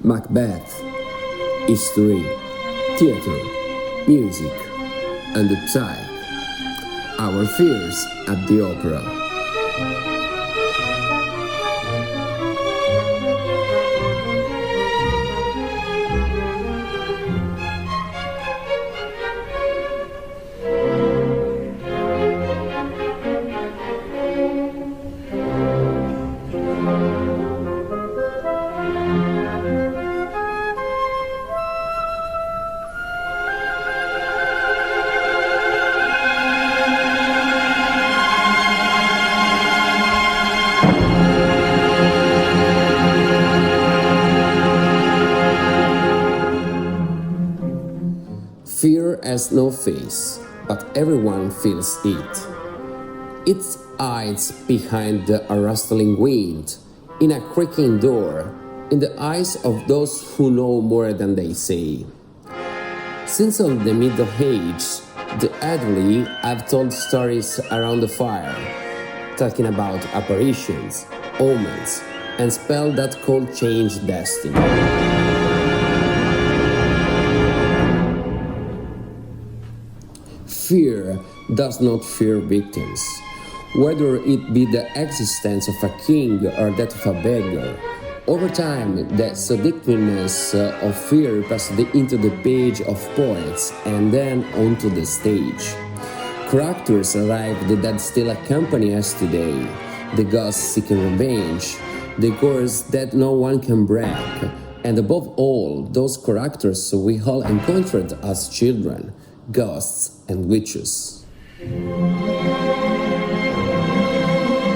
Macbeth, history, theater, music, and the psyche. Our fears at the opera. Fear has no face, but everyone feels it. It hides behind a rustling wind, in a creaking door, in the eyes of those who know more than they say. Since all the Middle Ages, the elderly have told stories around the fire, talking about apparitions, omens, and spells that could change destiny. Fear does not fear victims, whether it be the existence of a king or that of a beggar. Over time, the seductiveness of fear passed into the page of poets and then onto the stage. Characters arrived that still accompany us today, the ghost seeking revenge, the curse that no one can break, and above all, those characters we all encountered as children, ghosts and witches.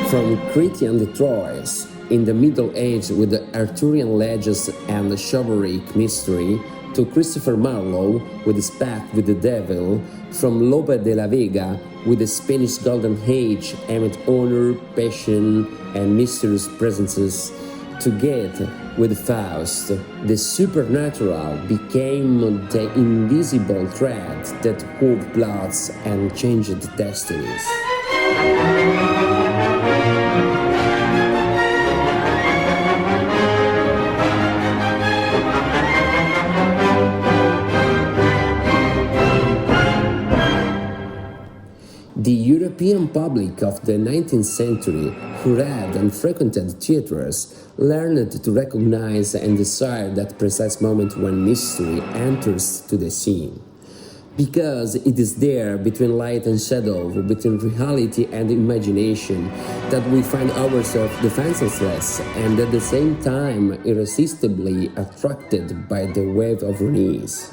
From Cretan Detroits, in the Middle Ages with the Arthurian legends and the chivalric mystery, to Christopher Marlowe with his pact with the devil, from Lope de la Vega with the Spanish Golden Age amid honor, passion, and mysterious presences, to Goethe with Faust, the supernatural became the invisible thread that wove plots and changed destinies. The European public of the 19th century, who read and frequented theaters, learned to recognize and desire that precise moment when mystery enters to the scene. Because it is there, between light and shadow, between reality and imagination, that we find ourselves defenseless and at the same time irresistibly attracted by the wave of unease.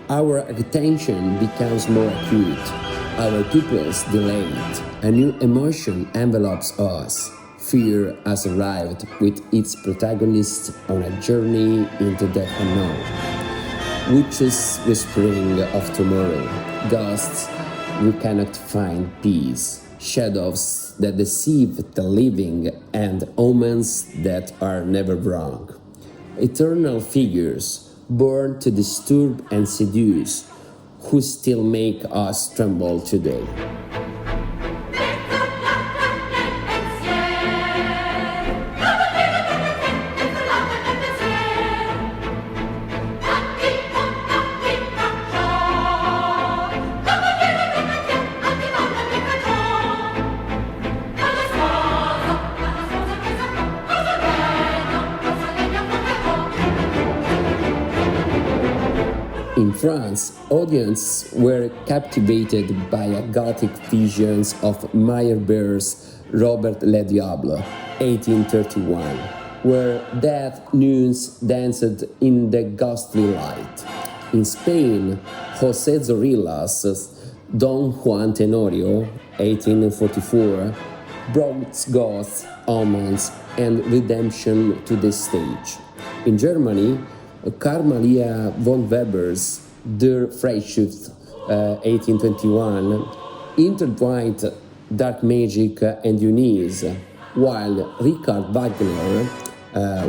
Our attention becomes more acute, our pupils dilate, a new emotion envelops us. Fear has arrived with its protagonist on a journey into the unknown. Witches whispering of tomorrow, ghosts we cannot find peace, shadows that deceive the living, and omens that are never wrong. Eternal figures, born to disturb and seduce, who still make us tremble today. In France, audiences were captivated by a Gothic visions of Meyerbeer's Robert le Diable, 1831, where death nuns danced in the ghostly light. In Spain, José Zorrilla's Don Juan Tenorio, 1844, brought ghosts, omens, and redemption to the stage. In Germany, Karl Maria von Weber's Der Freischütz, 1821, intertwined dark magic and unease, while Richard Wagner,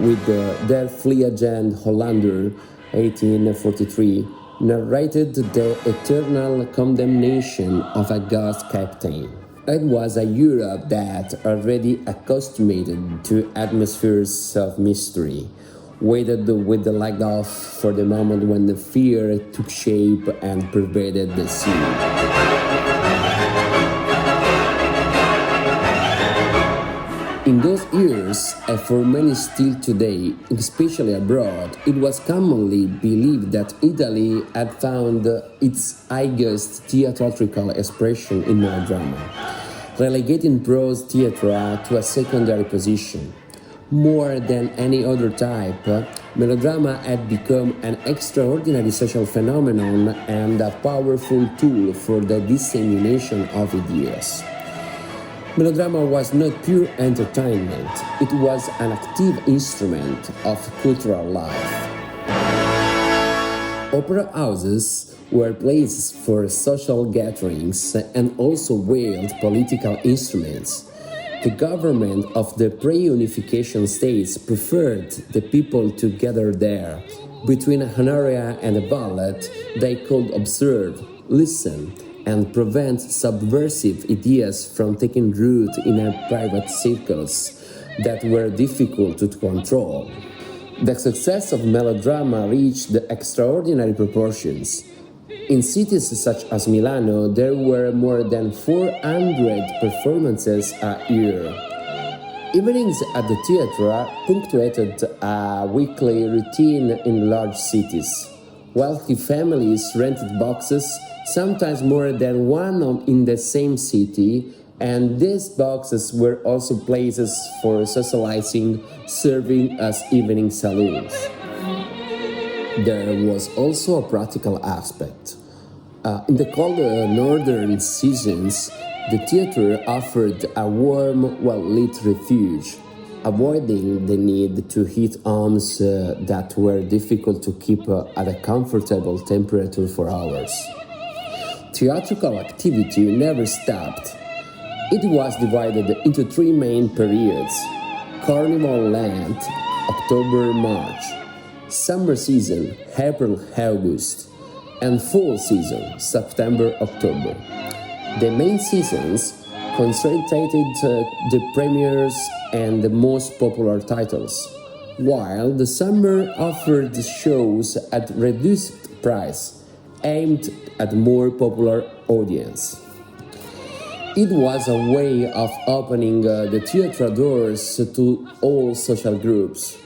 with Der Fliegende Holländer, 1843, narrated the eternal condemnation of a ghost captain. It was a Europe that, already accustomed to atmospheres of mystery, waited with the light off for the moment when the fear took shape and pervaded the scene. In those years, and for many still today, especially abroad, it was commonly believed that Italy had found its highest theatrical expression in melodrama, relegating prose theatre to a secondary position. More than any other type, melodrama had become an extraordinary social phenomenon and a powerful tool for the dissemination of ideas. Melodrama was not pure entertainment, it was an active instrument of cultural life. Opera houses were places for social gatherings and also wield political instruments. The government of the pre-unification states preferred the people to gather there. Between an aria and a ballet, they could observe, listen, and prevent subversive ideas from taking root in their private circles that were difficult to control. The success of melodrama reached extraordinary proportions. In cities such as Milano, there were more than 400 performances a year. Evenings at the theatre punctuated a weekly routine in large cities. Wealthy families rented boxes, sometimes more than one in the same city, and these boxes were also places for socializing, serving as evening saloons. There was also a practical aspect. In the cold northern seasons, the theatre offered a warm, well-lit refuge, avoiding the need to heat homes that were difficult to keep at a comfortable temperature for hours. Theatrical activity never stopped. It was divided into three main periods: Carnival Lent, October-March, summer season, April-August, and fall season, September-October. The main seasons concentrated the premieres and the most popular titles, while the summer offered shows at reduced price, aimed at more popular audience. It was a way of opening the theatre doors to all social groups,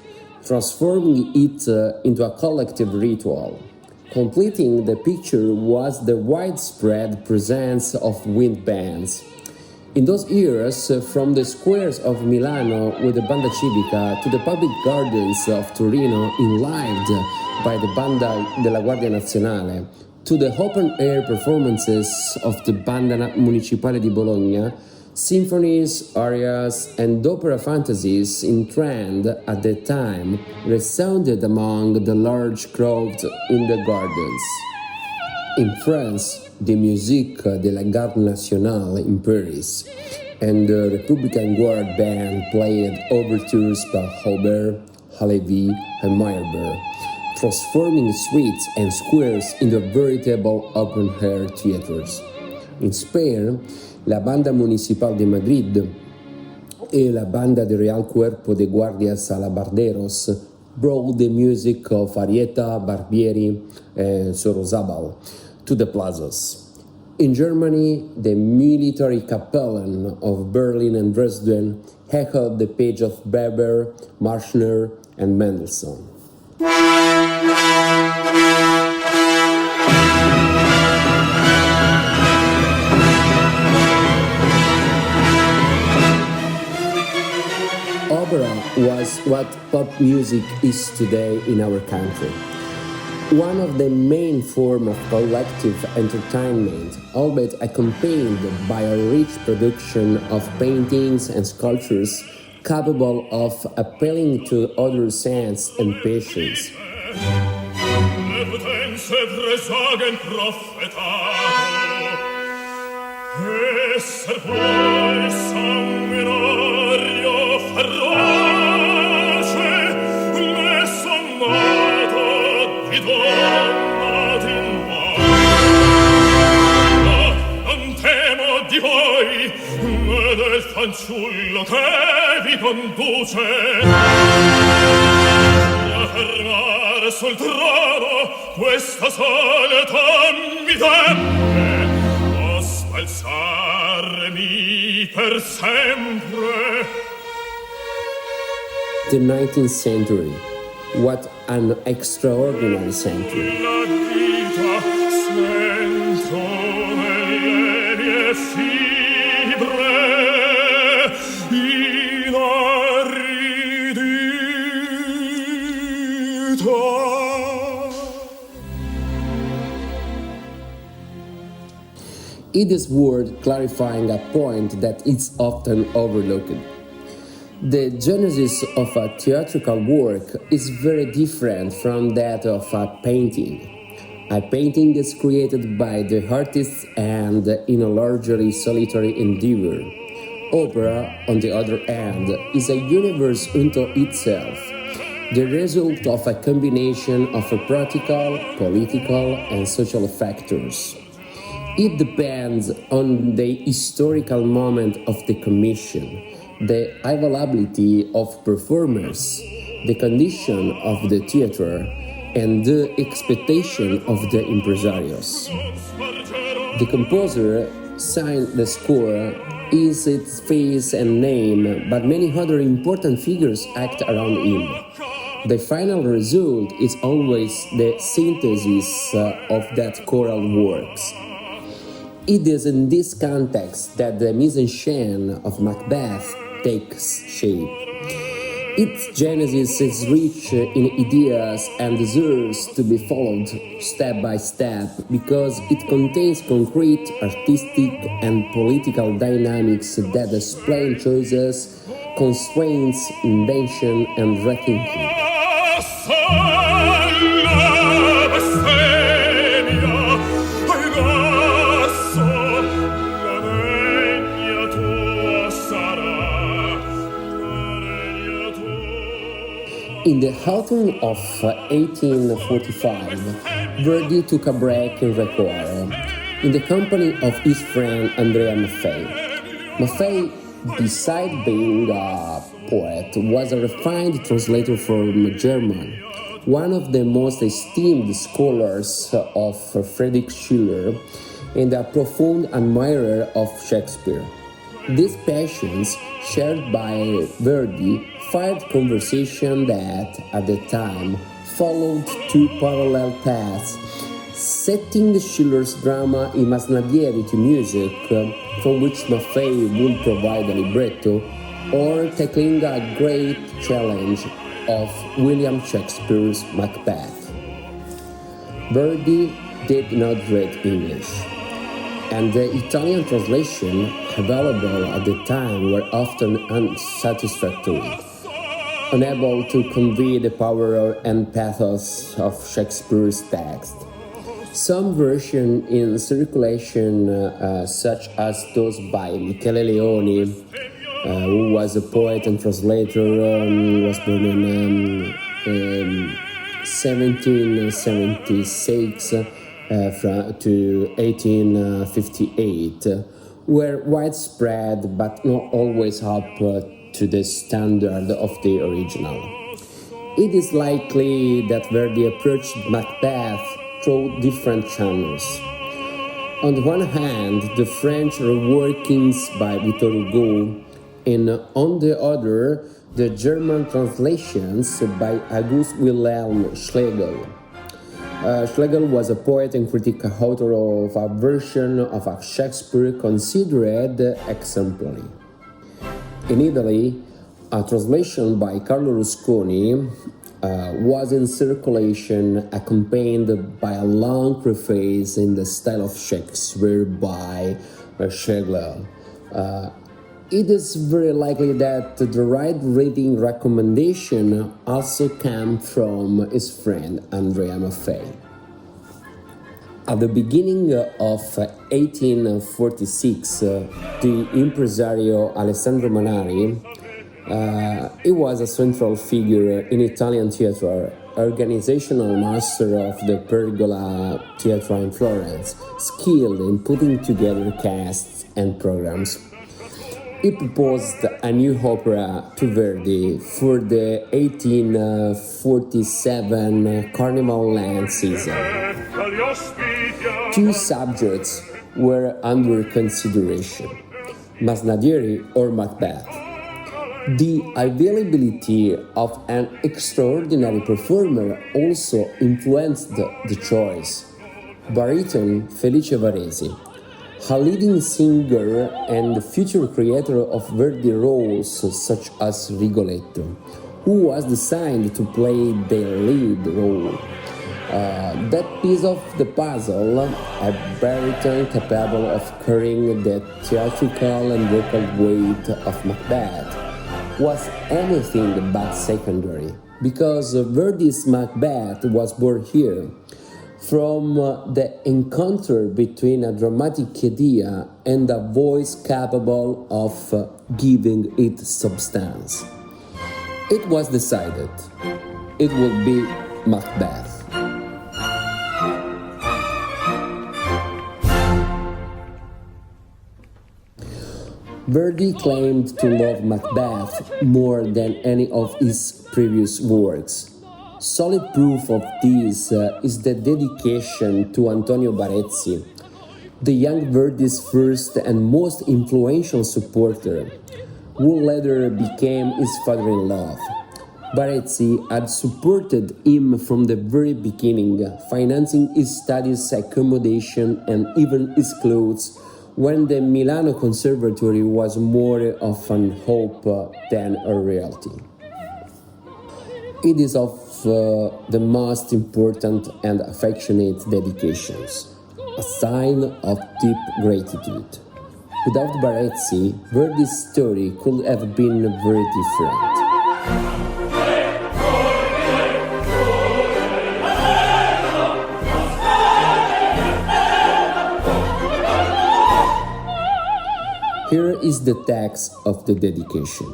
transforming it into a collective ritual. Completing the picture was the widespread presence of wind bands. In those years, from the squares of Milano with the Banda Civica to the public gardens of Torino enlivened by the Banda della Guardia Nazionale, to the open-air performances of the Banda Municipale di Bologna, symphonies, arias, and opera fantasies in trend at the time resounded among the large crowds in the gardens. In France, the Musique de la Garde Nationale in Paris and the Republican Guard Band played overtures by Auber, Halévy, and Meyerbeer, transforming streets and squares into veritable open-air theaters. In Spain, la Banda Municipal de Madrid e la Banda de Real Cuerpo de Guardias Alabarderos brought the music of Arieta, Barbieri, and Sorozabal to the plazas. In Germany, the military Kapellen of Berlin and Dresden echoed the page of Weber, Marschner, and Mendelssohn. Opera was what pop music is today in our country. One of the main forms of collective entertainment, albeit accompanied by a rich production of paintings and sculptures capable of appealing to other sense and passions. Fanciullo che vi conduce, la fermare sul trono questa soleta mi deve o spalzarmi per sempre. The 19th century. What an extraordinary century. La vita sento nelle mie fibre inaridita. It is worth clarifying a point that is often overlooked. The genesis of a theatrical work is very different from that of a painting. A painting is created by the artist and in a largely solitary endeavor. Opera, on the other hand, is a universe unto itself, the result of a combination of practical, political, and social factors. It depends on the historical moment of the commission, the availability of performers, the condition of the theater, and the expectation of the impresarios. The composer signed the score, is its face and name, but many other important figures act around him. The final result is always the synthesis of that choral works. It is in this context that the mise-en-scène of Macbeth takes shape. Its genesis is rich in ideas and deserves to be followed step by step because it contains concrete artistic and political dynamics that explain choices, constraints, invention, and rethinking. In the autumn of 1845, Verdi took a break in Requiem, in the company of his friend Andrea Maffei. Maffei, besides being a poet, was a refined translator from German, one of the most esteemed scholars of Friedrich Schiller, and a profound admirer of Shakespeare. These passions, shared by Verdi, fired conversation that, at the time, followed two parallel paths, setting Schiller's drama I Masnadieri to music, from which Maffei would provide a libretto, or tackling a great challenge of William Shakespeare's Macbeth. Verdi did not read English, and the Italian translation available at the time were often unsatisfactory, unable to convey the power and pathos of Shakespeare's text. Some versions in circulation, such as those by Michele Leoni, who was a poet and translator, was born in 1776 to 1858, were widespread but not always up to the standard of the original. It is likely that Verdi approached Macbeth through different channels. On the one hand, the French reworkings by Victor Hugo, and on the other, the German translations by August Wilhelm Schlegel. Schlegel was a poet and critic author of a version of a Shakespeare considered exemplary. In Italy, a translation by Carlo Rusconi was in circulation, accompanied by a long preface in the style of Shakespeare by Schlegel. It is very likely that the right reading recommendation also came from his friend Andrea Maffei. At the beginning of 1846, the impresario Alessandro Manari, he was a central figure in Italian theatre, organizational master of the Pergola Theatre in Florence, skilled in putting together casts and programs. He proposed a new opera to Verdi for the 1847 Carnival Land season. Two subjects were under consideration: Masnadieri or Macbeth. The availability of an extraordinary performer also influenced the choice. Baritone Felice Varesi, a leading singer and future creator of Verdi roles such as Rigoletto, who was designed to play the lead role. That piece of the puzzle, a baritone capable of carrying the theatrical and vocal weight of Macbeth, was anything but secondary, because Verdi's Macbeth was born here, from the encounter between a dramatic idea and a voice capable of giving it substance. It was decided it would be Macbeth. Verdi claimed to love Macbeth more than any of his previous works. Solid proof of this is the dedication to Antonio Barezzi, the young Verdi's first and most influential supporter, who later became his father-in-law. Barezzi had supported him from the very beginning, financing his studies, accommodation, and even his clothes, when the Milano Conservatory was more of an hope than a reality. It is of the most important and affectionate dedications, a sign of deep gratitude. Without Barezzi, Verdi's story could have been very different. Here is the text of the dedication.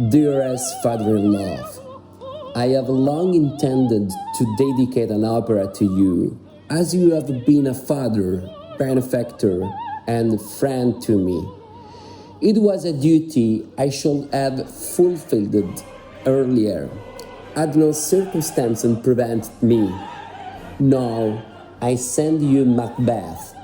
Dearest father-in-law, I have long intended to dedicate an opera to you, as you have been a father, benefactor, and friend to me. It was a duty I should have fulfilled earlier, had no circumstance prevented me. Now I send you Macbeth,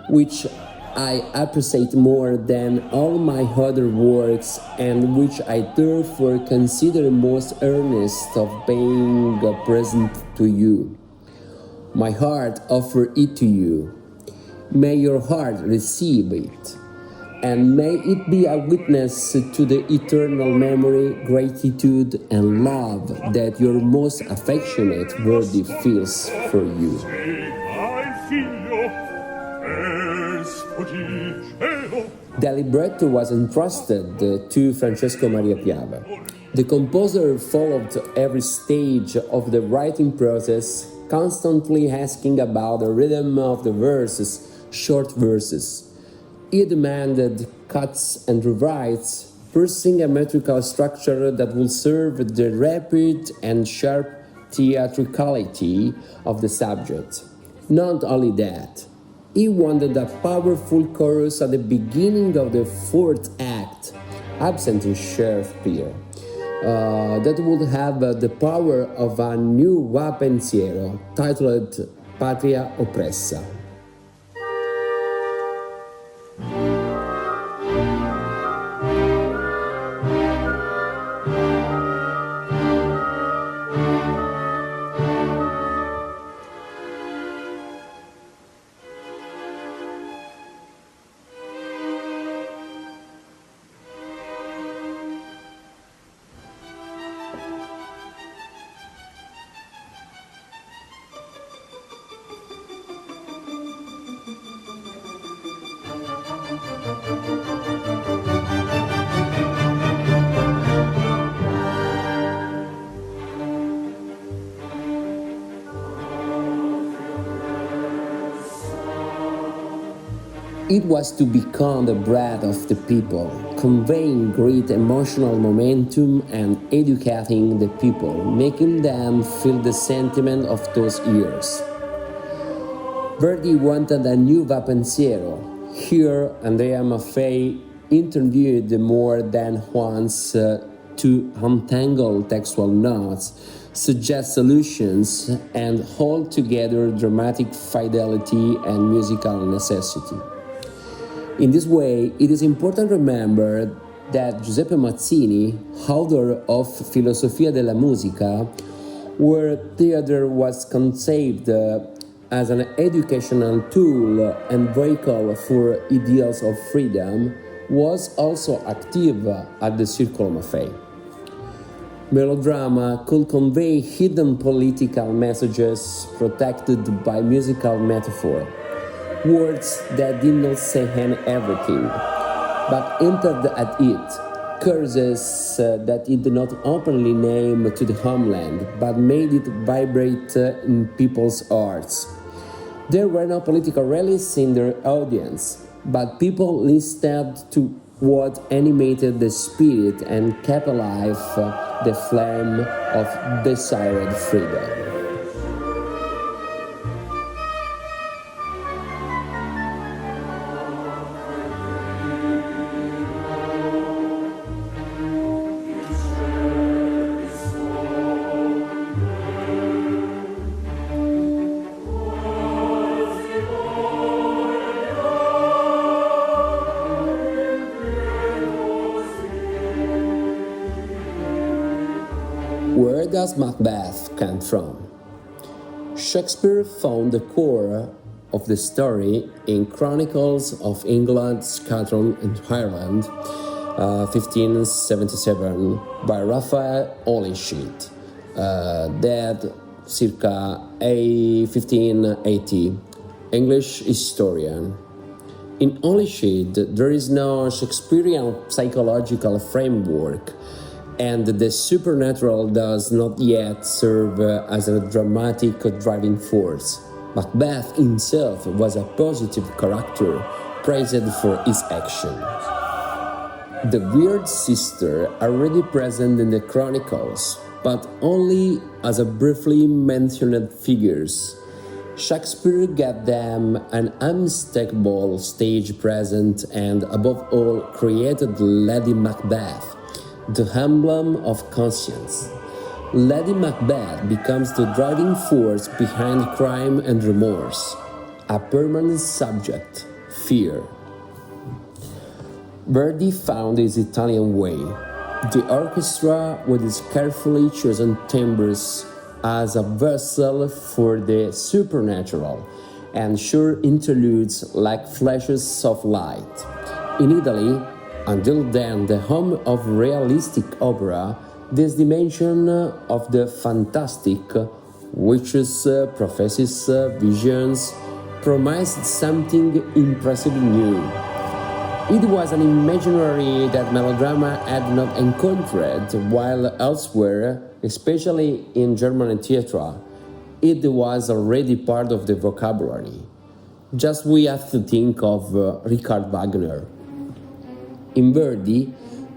which I appreciate more than all my other works, and which I therefore consider most earnest of being present to you. My heart offers it to you. May your heart receive it, and may it be a witness to the eternal memory, gratitude, and love that your most affectionate Verdi feels for you. The libretto was entrusted to Francesco Maria Piava. The composer followed every stage of the writing process, constantly asking about the rhythm of the verses, short verses. He demanded cuts and rewrites, pursuing a metrical structure that would serve the rapid and sharp theatricality of the subject. Not only that, he wanted a powerful chorus at the beginning of the fourth act, absent in Shakespeare, that would have the power of a new va pensiero titled Patria Oppressa. It was to become the breath of the people, conveying great emotional momentum and educating the people, making them feel the sentiment of those years. Verdi wanted a new va pensiero. Here, Andrea Maffei interviewed more than once to untangle textual notes, suggest solutions, and hold together dramatic fidelity and musical necessity. In this way, it is important to remember that Giuseppe Mazzini, author of Filosofia della Musica, where theater was conceived as an educational tool and vehicle for ideals of freedom, was also active at the Circolo Maffei. Melodrama could convey hidden political messages protected by musical metaphor, words that did not say everything, but hinted at it, curses that it did not openly name to the homeland, but made it vibrate in people's hearts. There were no political rallies in their audience, but people listened to what animated the spirit and kept alive the flame of desired freedom. Where does Macbeth come from? Shakespeare found the core of the story in Chronicles of England, Scotland and Ireland, 1577, by Raphael Holyshedde, dead circa 1580, English historian. In Holyshedde, there is no Shakespearean psychological framework, and the supernatural does not yet serve as a dramatic driving force. Macbeth himself was a positive character, praised for his actions. The weird sister already present in the Chronicles, but only as a briefly mentioned figures. Shakespeare gave them an unmistakable stage presence and, above all, created Lady Macbeth, the emblem of conscience. Lady Macbeth becomes the driving force behind crime and remorse, a permanent subject, fear. Verdi found his Italian way. The orchestra, with its carefully chosen timbres, as a vessel for the supernatural, and sure interludes like flashes of light. In Italy, until then the home of realistic opera, this dimension of the fantastic, witches, prophecies, visions, promised something impressively new. It was an imaginary that melodrama had not encountered, while elsewhere, especially in German theatre, it was already part of the vocabulary. Just we have to think of Richard Wagner. In Verdi,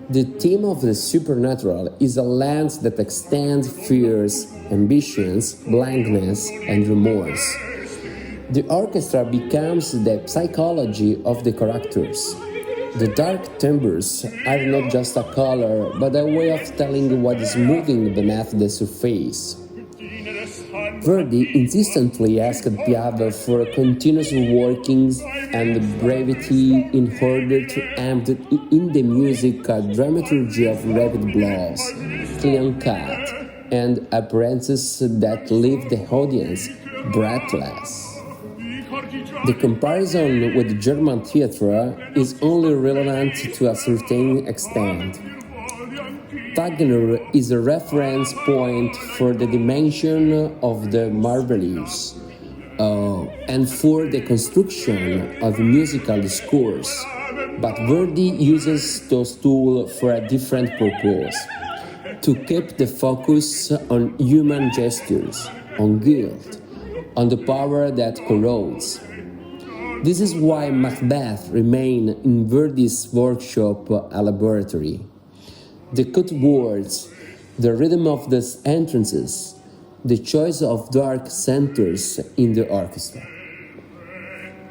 the theme of the supernatural is a lens that extends fears, ambitions, blindness, and remorse. The orchestra becomes the psychology of the characters. The dark timbres are not just a color, but a way of telling what is moving beneath the surface. Verdi insistently asked Piave for continuous workings and brevity in order to embed in the music a dramaturgy of rapid blows, clean cut, and appearances that leave the audience breathless. The comparison with German theatre is only relevant to a certain extent. Wagner is a reference point for the dimension of the marvelous, and for the construction of musical discourse, but Verdi uses those tools for a different purpose: to keep the focus on human gestures, on guilt, on the power that corrodes. This is why Macbeth remained in Verdi's workshop a laboratory. The cut words, the rhythm of the entrances, the choice of dark centers in the orchestra.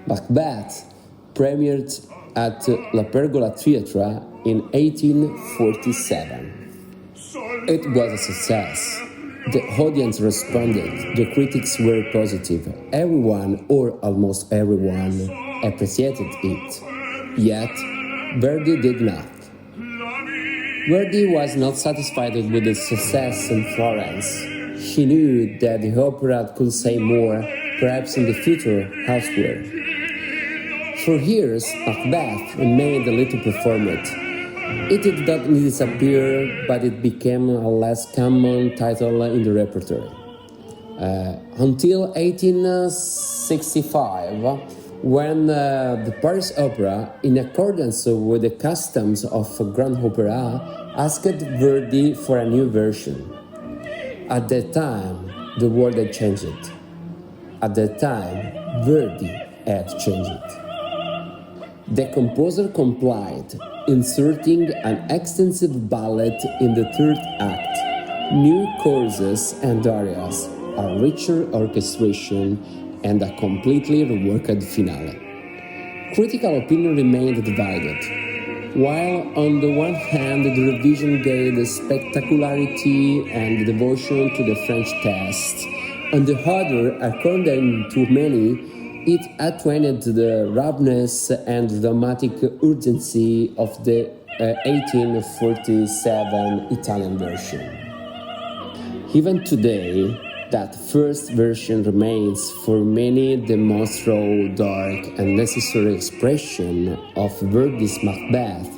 Macbeth premiered at La Pergola Theatre in 1847. It was a success. The audience responded, the critics were positive, everyone or almost everyone appreciated it. Yet, Verdi did not. Verdi was not satisfied with the success in Florence. He knew that the opera could say more, perhaps in the future elsewhere. For years, Macbeth remained a little performed. It did not disappear, but it became a less common title in the repertoire. Until 1865, when the Paris Opera, in accordance with the customs of Grand Opera, asked Verdi for a new version. At that time, the world had changed. At that time, Verdi had changed. The composer complied, inserting an extensive ballet in the third act, new choruses and arias, a richer orchestration, and a completely reworked finale. Critical opinion remained divided. While on the one hand the revision gave the spectacularity and devotion to the French text, on the other, according to many, it attenuated the roughness and dramatic urgency of the 1847 Italian version. Even today, that first version remains for many the most raw, dark, and necessary expression of Verdi's Macbeth,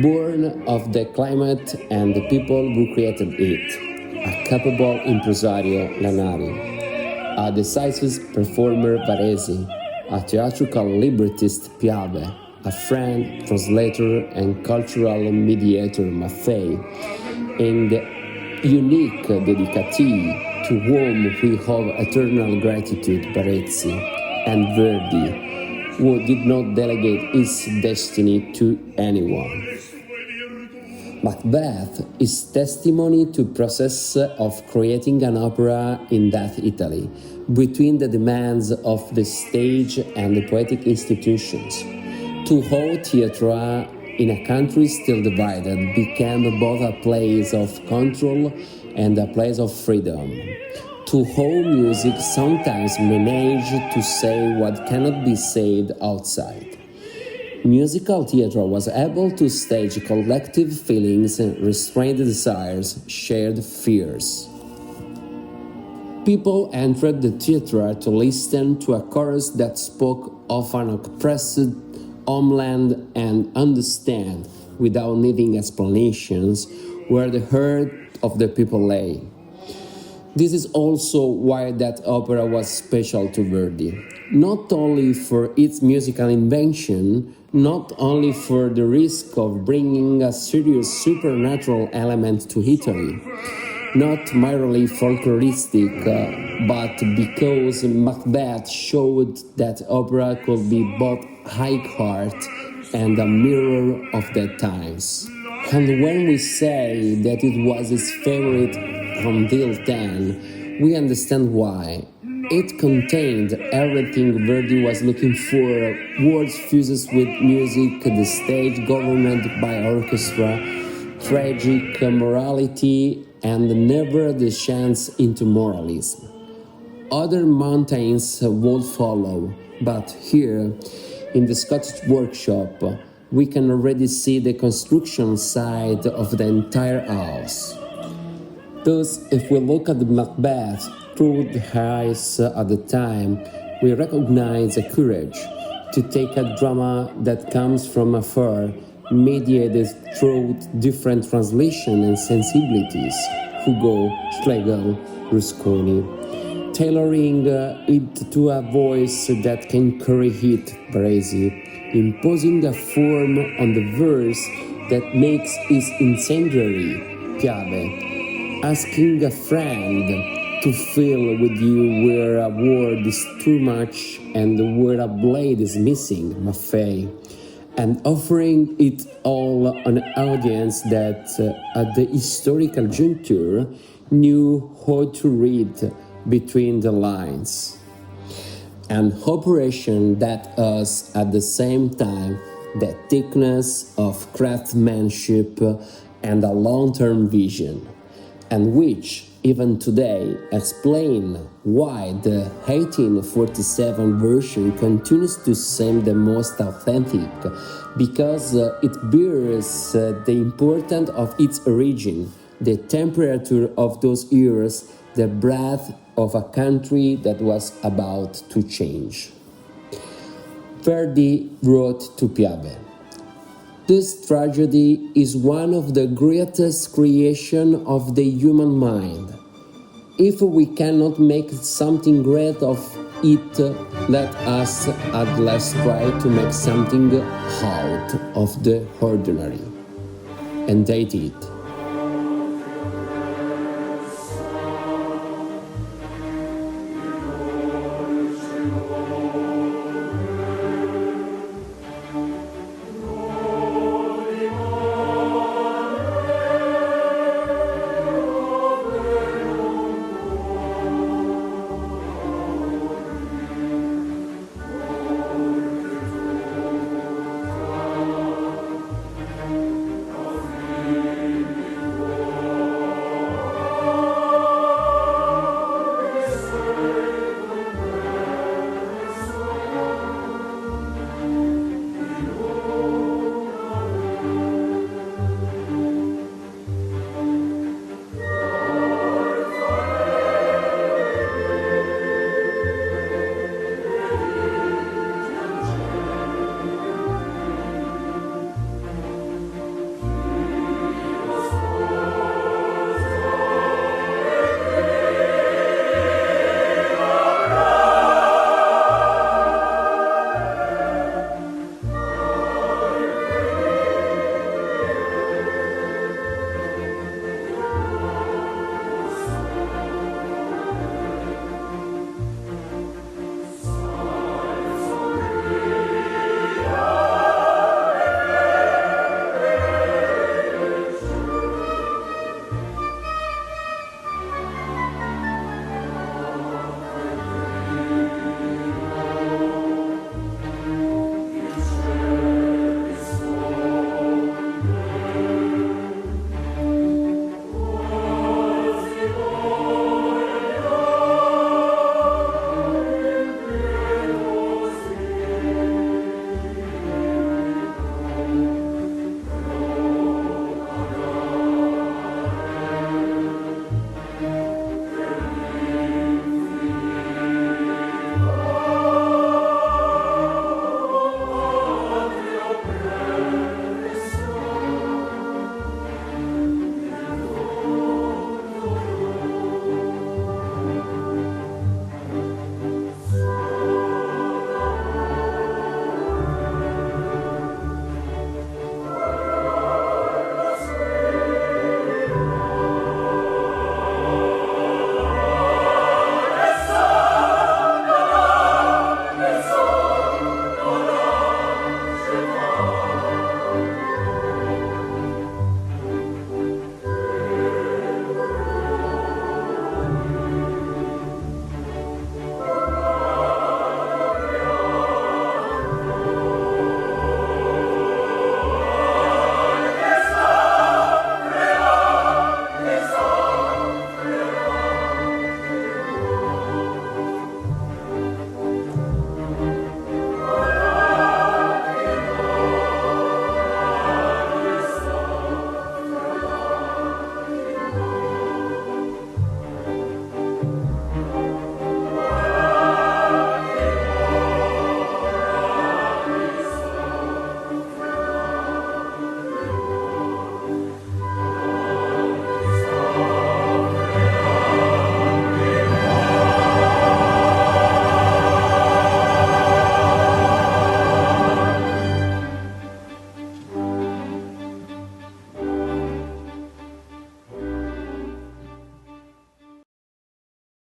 born of the climate and the people who created it, a capable impresario Lanari, a decisive performer Varese, a theatrical librettist Piave, a friend, translator, and cultural mediator Maffei, and unique dedicatee to whom we owe eternal gratitude Barezzi, and Verdi, who did not delegate his destiny to anyone. Macbeth is testimony to process of creating an opera in that Italy, between the demands of the stage and the poetic institutions. To how theatre, in a country still divided, became both a place of control and a place of freedom. To how music sometimes managed to say what cannot be said outside. Musical theatre was able to stage collective feelings, restrained desires, shared fears. People entered the theatre to listen to a chorus that spoke of an oppressed homeland and understand, without needing explanations, where the heart of the people lay. This is also why that opera was special to Verdi. Not only for its musical invention, not only for the risk of bringing a serious supernatural element to Italy, not merely folkloristic, but because Macbeth showed that opera could be both high art and a mirror of the times. And when we say that it was his favorite until then, we understand why. It contained everything Verdi was looking for: words fused with music, the stage governed by orchestra, tragic morality, and never the chance into moralism. Other mountains would follow, but here, in the Scottish workshop, we can already see the construction side of the entire house. Thus, if we look at the Macbeth through the eyes at the time, we recognize a courage to take a drama that comes from afar, mediated through different translation and sensibilities, Hugo, Schlegel, Rusconi, tailoring it to a voice that can carry it, Baresi, imposing a form on the verse that makes it incendiary, Piave, asking a friend to feel with you where a word is too much and where a blade is missing, Maffei, and offering it all on an audience that, at the historical juncture, knew how to read between the lines. An operation that was, at the same time, the thickness of craftsmanship and a long-term vision, and which, even today, explain why the 1847 version continues to seem the most authentic, because it bears the importance of its origin, the temperature of those years, the breath of a country that was about to change. Verdi wrote to Piave, "This tragedy is one of the greatest creations of the human mind. If we cannot make something great of it, let us at least try to make something out of the ordinary." And they did.